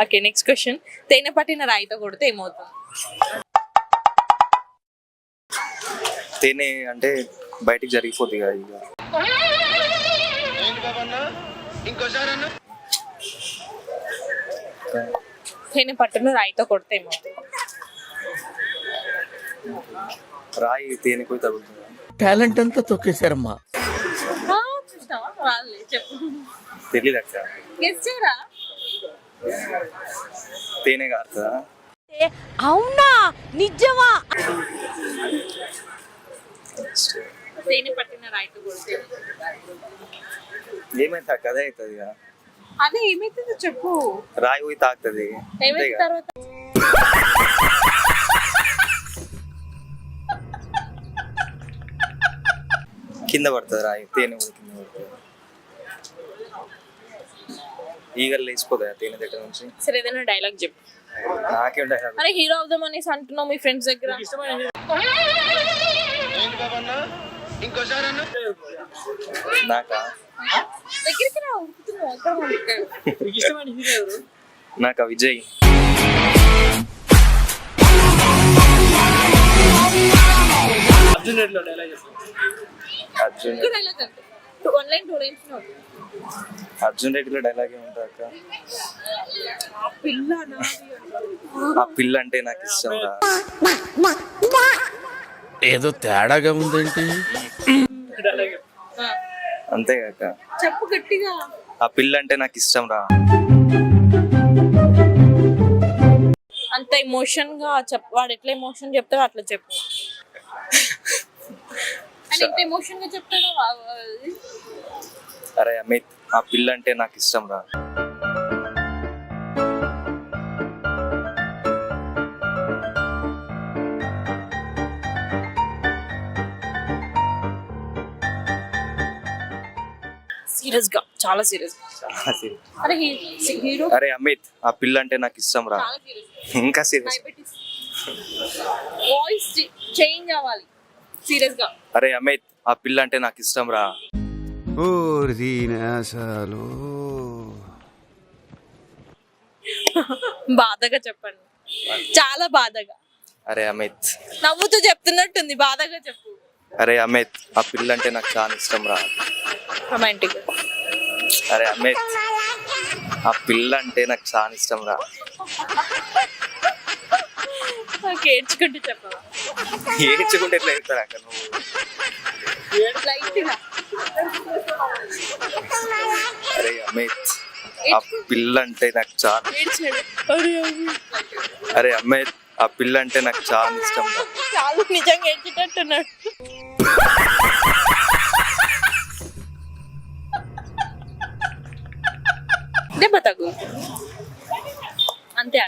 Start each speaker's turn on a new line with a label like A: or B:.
A: Okay, next question. తేనె పట్టిన రాయితో కొడితే ఏమవుతుంది?
B: తేనె అంటే బయటికి జరిగిపోతుంది కదా ఇక.
A: తేనె పట్టును రాయితో కొడితే ఏమవుతుంది?
B: రాయి తేనె పోయి తగులుతుంది.
C: టాలెంట్ అంతా తొక్కేశారమ్మా.
A: చూస్తావా? వాళ్ళే చెప్పు.
B: తెలియదు అక్క.
A: గెస్ చేయరా?
B: తేనె కారుతుందా?
D: అవునా, నిజమా?
A: తేనె పట్టిన రాయితో కొడితే
B: ఏమైతే అక్క అదే అవుతుంది ఇక.
A: అదే ఏమైతుందో చెప్పు.
B: రాయి పోయి తాకుతుంది.
A: ఏమైతే తర్వాత
B: కింద పడుతుంది రాయి, తేనె కూడా కింద పడుతుంది. ఈగలు లేచిపోతాయి తేనె దగ్గర నుంచి.
A: సరే, ఏదైనా డైలాగ్ చెప్పు.
B: నాకేం డైలాగ్?
A: అరే హీరో అవుదాం అనేసి అంటున్నావు మీ ఫ్రెండ్స్ దగ్గర.
B: నాకా?
A: దగ్గరికి రా, ఉరుకుతున్నావు.
B: నాకా విజయ్. అర్జున్
A: డైలాగ్ అంటే 1 లైన్ 2 లైన్స్.
B: అర్జున్ రెడ్డిలో డైలాగ్ ఏముంటుంది అక్క?
A: పిల్ల
B: ఆ పిల్ల అంటే నాకు ఇష్టం రా.
C: ఏదో తేడాగా ఉందేంటి?
B: అంతే కాక
A: చెప్పు గట్టిగా.
B: ఆ పిల్ల అంటే నాకు ఇష్టం రా.
A: అంత ఎమోషన్ గా చెప్పు. వాడు ఎట్లా ఎమోషన్ చెప్తాడో అట్లా చెప్పు. అని ఎంత ఎమోషన్ గా చెప్తాడో.
B: అరే అమిత్, ఆ పిల్ల అంటే నాకు ఇష్టం రా.
A: సీరియస్ గా, చాలా సీరియస్ గా. అరే హీరో.
B: అరే అమిత్, ఆ పిల్ల అంటే నాకు ఇష్టం రా.
A: చాలా సీరియస్.
B: ఇంకా సీరియస్.
A: వాయిస్ చేంజ్ అవ్వాలి సీరియస్ గా.
B: అరే అమిత్, ఆ పిల్ల అంటే నాకు ఇష్టం రా.
A: బాధగా చెప్పండి, చాలా బాధగా.
B: అరే అమిత్.
A: నవ్వుతూ చెప్తున్నట్టుంది, బాధగా చెప్పు.
B: అరే అమిత్, ఆ పిల్ల అంటే నాకు చాలా ఇష్టం రా.
A: రొమాంటిక్.
B: అరే అమిత్, ఆ పిల్ల అంటే నాకు చాలా ఇష్టం రా.
A: ఏడ్చుకుంటూ చెప్పవా?
B: ఏడ్చుకుంటే ఎట్లా చెప్తారు అక్క నువ్వు?
A: లైట్గా.
B: అరే అమిత్, ఆ పిల్ల అంటే నాకు చాలా.
A: ఏడ్చాడు.
B: అరే అమిత్, ఆ పిల్ల అంటే నాకు చాలా ఇష్టం రా.
A: చాలా నిజంగా ఏడ్చేటట్టున్నాడు. దెబ్బ తగు అంతే.